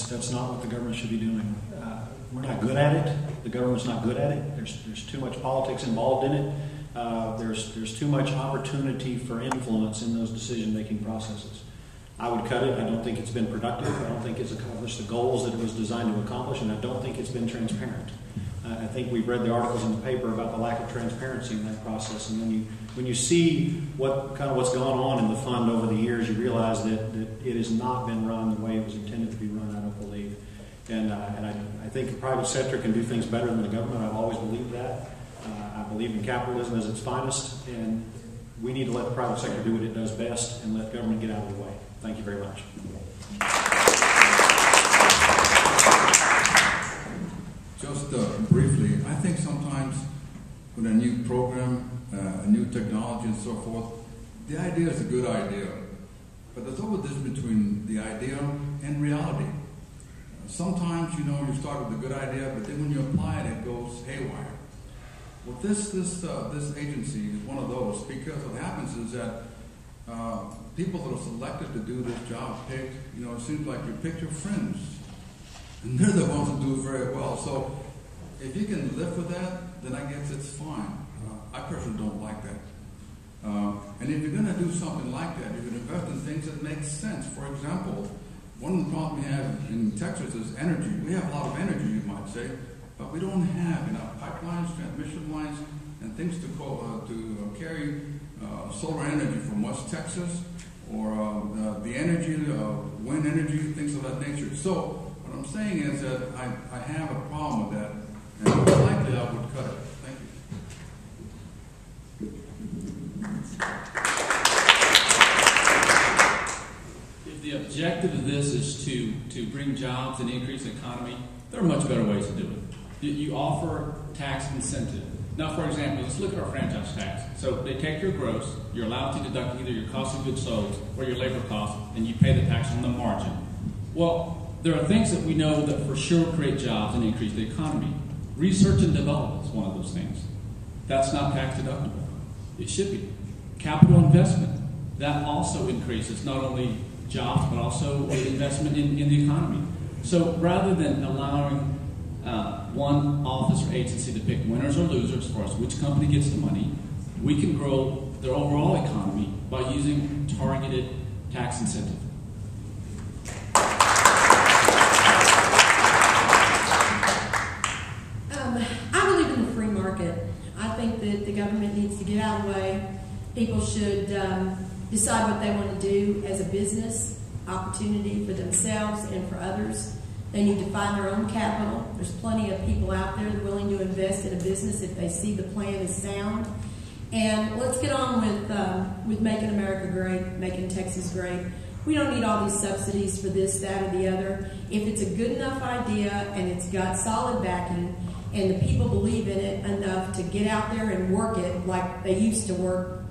That's not what the government should be doing. We're not good at it. The government's not good at it. There's too much politics involved in it. There's too much opportunity for influence in those decision-making processes. I would cut it. I don't think it's been productive. I don't think it's accomplished the goals that it was designed to accomplish, and I don't think it's been transparent. I think we've read the articles in the paper about the lack of transparency in that process, and when you see what's gone on in the fund over the years, you realize that it has not been run the way it was intended to be run. I don't believe, and I think the private sector can do things better than the government. I've always believed that. I believe in capitalism as its finest, and we need to let the private sector do what it does best and let government get out of the way. Thank you very much. Just briefly, I think sometimes with a new program, a new technology and so forth, the idea is a good idea. But there's always a difference between the idea and reality. Sometimes, you start with a good idea, but then when you apply it, it goes haywire. Well, this agency is one of those, because what happens is that people that are selected to do this job pick, it seems like you pick your friends. And they're the ones who do very well. So if you can live with that, then I guess it's fine. I personally don't like that. And if you're going to do something like that, you can invest in things that make sense. For example, one of the problems we have in Texas is energy. We have a lot of energy, you might say, but we don't have enough pipelines, transmission lines, and things to carry solar energy from West Texas, or the energy, wind energy, things of that nature. So what I'm saying is that I have a problem with that, and most likely I would cut it. Thank you. If the objective of this is to bring jobs and increase the economy, there are much better ways to do it. You offer tax incentive. Now, for example, let's look at our franchise tax. So they take your gross, you're allowed to deduct either your cost of goods sold or your labor costs, and you pay the tax on the margin. Well, there are things that we know that for sure create jobs and increase the economy. Research and development is one of those things. That's not tax deductible. It should be. Capital investment, that also increases not only jobs but also investment in the economy. So rather than allowing one office or agency to pick winners or losers as far as which company gets the money, we can grow their overall economy by using targeted tax incentive. I believe in the free market. I think that the government needs to get out of the way. People should decide what they want to do as a business opportunity for themselves and for others. They need to find their own capital. There's plenty of people out there willing to invest in a business if they see the plan is sound. And let's get on with making America great, making Texas great. We don't need all these subsidies for this, that, or the other. If it's a good enough idea and it's got solid backing and the people believe in it enough to get out there and work it like they used to work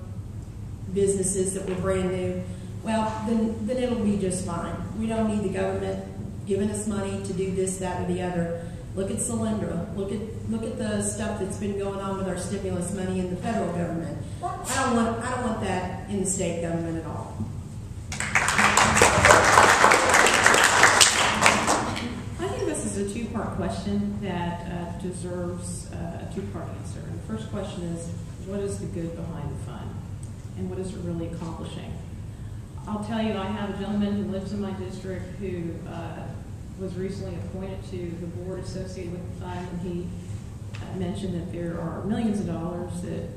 businesses that were brand new, well, then it'll be just fine. We don't need the government giving us money to do this, that, or the other. Look at Solyndra. Look at the stuff that's been going on with our stimulus money in the federal government. I don't want that in the state government at all. I think this is a two-part question that deserves a two-part answer. And the first question is, what is the good behind the fund? And what is it really accomplishing? I'll tell you, I have a gentleman who lives in my district who was recently appointed to the board associated with the fund, and he mentioned that there are millions of dollars that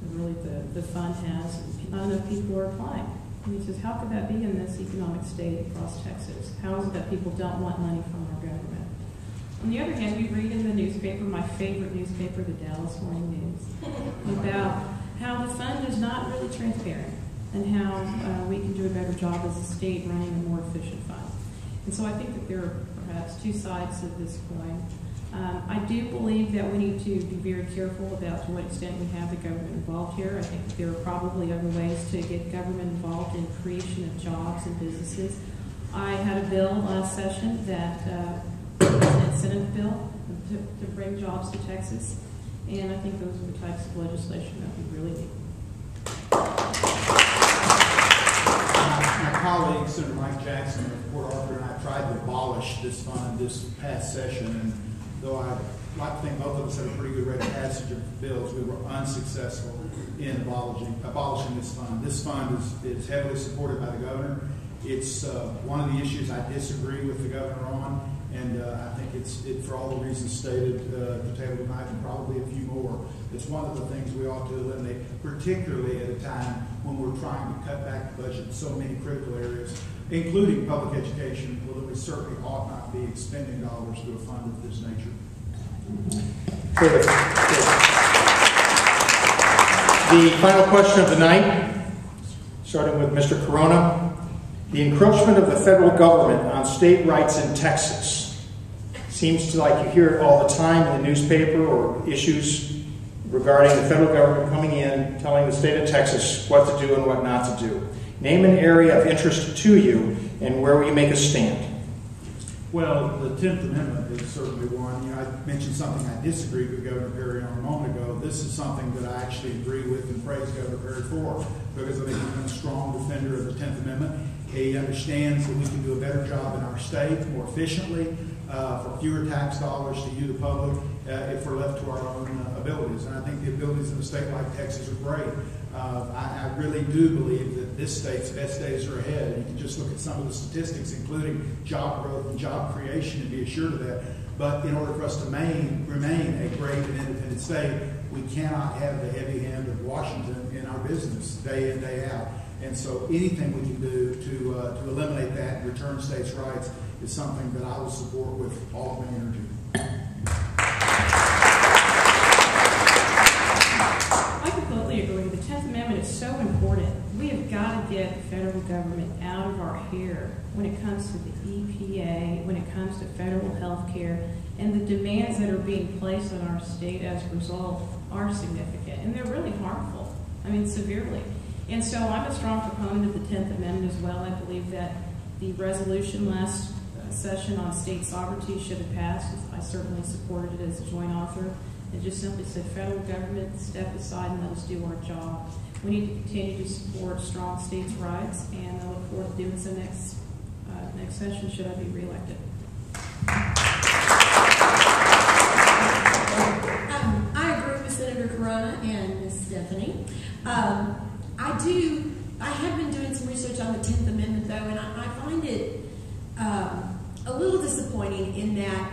really the fund has, and not enough people are applying. And he says, how could that be in this economic state across Texas? How is it that people don't want money from our government? On the other hand, we read in the newspaper, my favorite newspaper, the Dallas Morning News, about how the fund is not really transparent and how we can do a better job as a state running a more efficient fund. And so I think that there are perhaps two sides of this coin. I do believe that we need to be very careful about to what extent we have the government involved here. I think that there are probably other ways to get government involved in creation of jobs and businesses. I had a bill last session that was an incentive bill to bring jobs to Texas, and I think those are the types of legislation that we really need. my colleague, Senator Mike Jackson of Port Arthur, and I tried to abolish this fund this past session, and though I like to think both of us had a pretty good rate of passage of bills, we were unsuccessful in abolishing this fund. This fund is heavily supported by the governor. It's one of the issues I disagree with the governor on, and I think it's for all the reasons stated at the table tonight, and probably a few more. It's one of the things we ought to eliminate, particularly at a time when we're trying to cut back the budget in so many critical areas, including public education, where we certainly ought not be expending dollars to a fund of this nature. The final question of the night, starting with Mr. Corona. The encroachment of the federal government on state rights in Texas. Seems to like you hear it all the time in the newspaper or issues regarding the federal government coming in, telling the state of Texas what to do and what not to do. Name an area of interest to you and where will you make a stand? Well, the 10th Amendment is certainly one. You know, I mentioned something I disagreed with Governor Perry on a moment ago. This is something that I actually agree with and praise Governor Perry for, because I think he's been a strong defender of the 10th Amendment. He understands that we can do a better job in our state more efficiently for fewer tax dollars to you, the public, if we're left to our own abilities. And I think the abilities of a state like Texas are great. I really do believe that this state's best days are ahead. You can just look at some of the statistics, including job growth and job creation, and be assured of that. But in order for us to remain a great and independent state, we cannot have the heavy hand of Washington in our business day in, day out. And so anything we can do to eliminate that and return states' rights is something that I will support with all of my energy. I completely agree. The 10th Amendment is so important. We have got to get the federal government out of our hair when it comes to the EPA, when it comes to federal health care, and the demands that are being placed on our state as a result are significant, and they're really harmful. I mean, severely. And so I'm a strong proponent of the 10th Amendment as well. I believe that the resolution last session on state sovereignty should have passed. I certainly supported it as a joint author. It just simply said, federal government, step aside and let us do our job. We need to continue to support strong states' rights, and I look forward to doing so next session should I be reelected. I agree with Senator Corona and Ms. Stephanie. I have been doing some research on the 10th Amendment, though, and I find it a little disappointing in that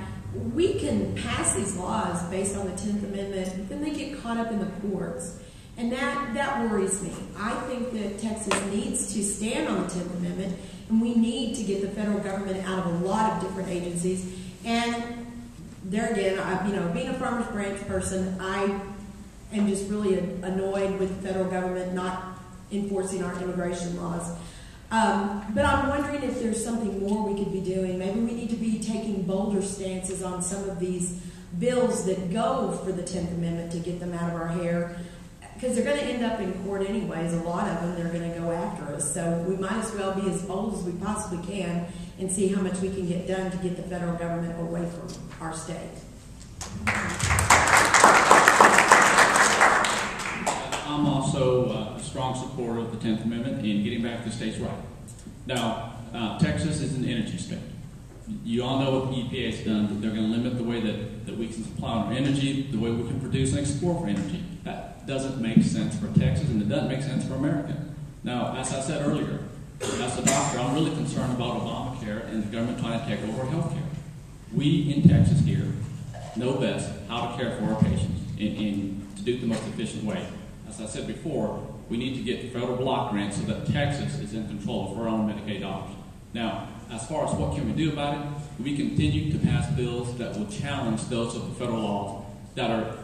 we can pass these laws based on the 10th Amendment, but then they get caught up in the courts. And that worries me. I think that Texas needs to stand on the 10th Amendment, and we need to get the federal government out of a lot of different agencies. And there again, being a Farmers Branch person, I am just really annoyed with the federal government not enforcing our immigration laws. But I'm wondering if there's something more we could be doing. Maybe we need to be taking bolder stances on some of these bills that go for the 10th Amendment to get them out of our hair, because they're going to end up in court anyways. A lot of them, they're going to go after us. So we might as well be as bold as we possibly can and see how much we can get done to get the federal government away from our state. I'm also a strong supporter of the 10th Amendment and getting back to states' rights. Now, Texas is an energy state. You all know what the EPA has done, that they're going to limit the way that we can supply our energy, the way we can produce and export for energy. That doesn't make sense for Texas, and it doesn't make sense for America. Now, as I said earlier, as a doctor, I'm really concerned about Obamacare and the government trying to take over health care. We in Texas here know best how to care for our patients and to do it the most efficient way. As I said before, we need to get federal block grants so that Texas is in control of our own Medicaid dollars. Now, as far as what can we do about it, we continue to pass bills that will challenge those of the federal laws that are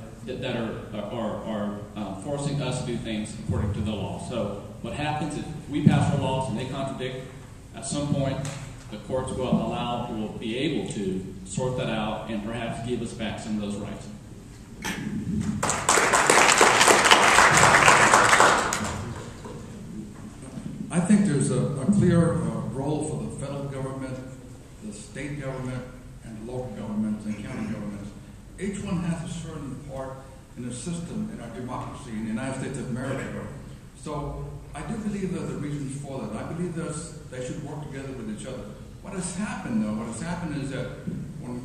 forcing us to do things according to the law. So what happens if we pass our laws and they contradict, at some point the courts will be able to sort that out and perhaps give us back some of those rights. I think there's a clear role for the federal government, the state government, and the local governments and county governments. Each one has a certain part in the system, in our democracy, in the United States of America. So I do believe there's a reason for that. I believe they should work together with each other. What has happened, though, is that when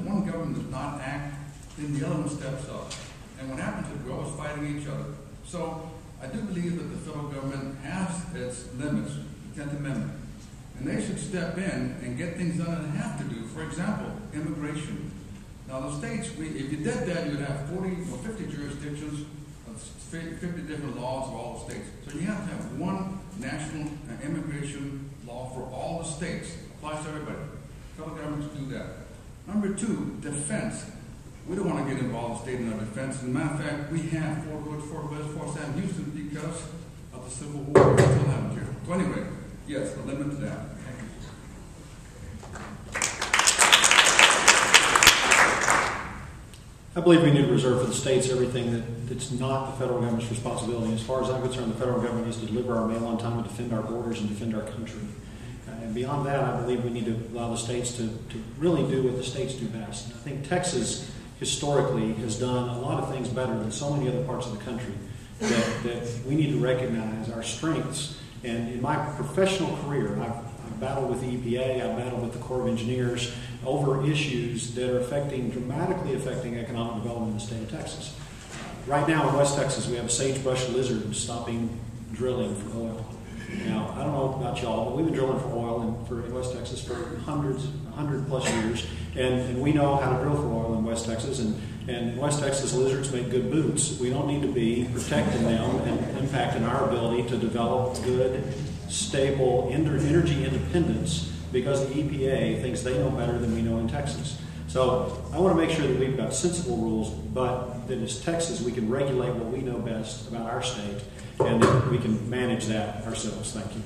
one government does not act, then the other one steps up. And what happens is we're always fighting each other. So I do believe that the federal government has its limits, the 10th Amendment. And they should step in and get things done that they have to do. For example, immigration. Now the states, if you did that, you'd have 40 or 50 jurisdictions, 50 different laws for all the states. So you have to have one national immigration law for all the states. Applies to everybody. Federal governments do that. Number two, defense. We don't want to get involved in state and our defense. As a matter of fact, we have Fort Hood, Fort Bliss, Fort Sam Houston because of the Civil War. We still have it here. So anyway, yes, a limit to that. Thank you. I believe we need to reserve for the states everything that's not the federal government's responsibility. As far as I'm concerned, the federal government needs to deliver our mail on time and defend our borders and defend our country. And beyond that, I believe we need to allow the states to really do what the states do best. And I think Texas historically has done a lot of things better than so many other parts of the country that we need to recognize our strengths. And in my professional career, I've battled with the EPA, I've battled with the Corps of Engineers over issues that are dramatically affecting economic development in the state of Texas. Right now in West Texas, we have a sagebrush lizard stopping drilling for oil. Now, I don't know about y'all, but we've been drilling for oil in West Texas for 100 plus years, and we know how to drill for oil in West Texas, and in West Texas, lizards make good boots. We don't need to be protecting them and impacting our ability to develop good, stable energy independence because the EPA thinks they know better than we know in Texas. So I want to make sure that we've got sensible rules, but that as Texas we can regulate what we know best about our state, and that we can manage that ourselves. Thank you.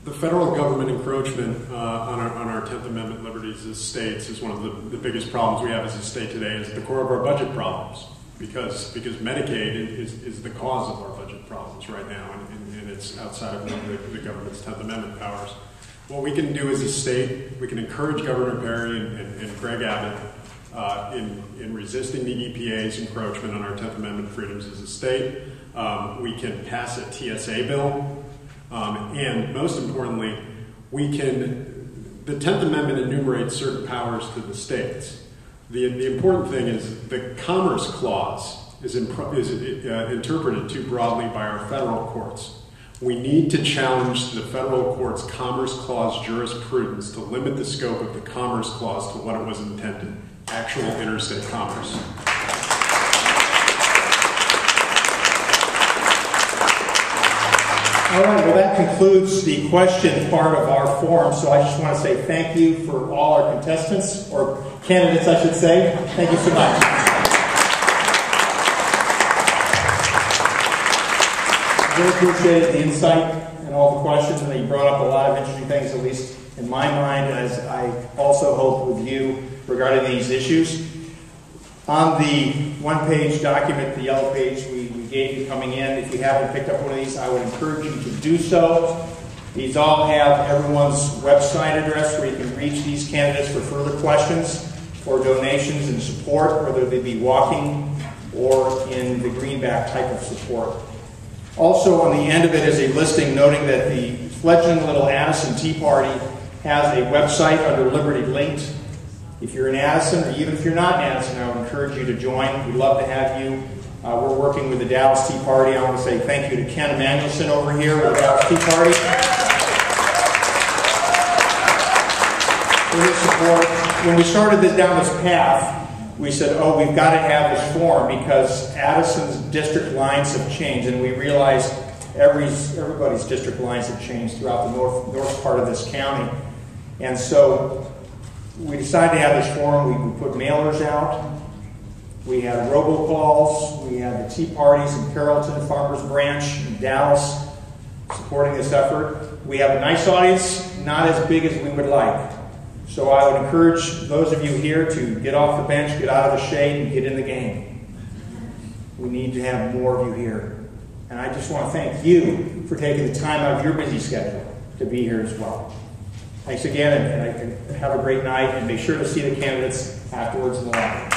The federal government encroachment on our 10th Amendment liberties as states is one of the biggest problems we have as a state today. It's at the core of our budget problems because Medicaid is the cause of our budget problems right now, and it's outside of the government's 10th Amendment powers. What we can do as a state, we can encourage Governor Perry and Greg Abbott in resisting the EPA's encroachment on our 10th Amendment freedoms as a state. We can pass a TSA bill. And most importantly, the 10th Amendment enumerates certain powers to the states. The important thing is the Commerce Clause is interpreted too broadly by our federal courts. We need to challenge the federal court's Commerce Clause jurisprudence to limit the scope of the Commerce Clause to what it was intended, actual interstate commerce. All right, well, that concludes the question part of our forum, so I just want to say thank you for all our contestants, or candidates, I should say. Thank you so much. Really appreciated the insight and all the questions, and you brought up a lot of interesting things, at least in my mind, as I also hope with you regarding these issues. On the one-page document, the yellow page we gave you coming in, if you haven't picked up one of these, I would encourage you to do so. These all have everyone's website address where you can reach these candidates for further questions or donations and support, whether they be walking or in the greenback type of support. Also, on the end of it is a listing noting that the fledgling little Addison Tea Party has a website under Liberty linked. If you're in Addison, or even if you're not in Addison, I would encourage you to join. We'd love to have you. We're working with the Dallas Tea Party. I want to say thank you to Ken Emanuelson over here with the Dallas Tea Party for his support. When we started down this path, we said, oh, we've got to have this forum because Addison's district lines have changed, and we realized everybody's district lines have changed throughout the north part of this county. And so we decided to have this forum. We put mailers out. We had robocalls. We had the tea parties in Carrollton, Farmers Branch, and Dallas supporting this effort. We have a nice audience, not as big as we would like. So I would encourage those of you here to get off the bench, get out of the shade, and get in the game. We need to have more of you here. And I just want to thank you for taking the time out of your busy schedule to be here as well. Thanks again, and have a great night, and make sure to see the candidates afterwards in the lobby.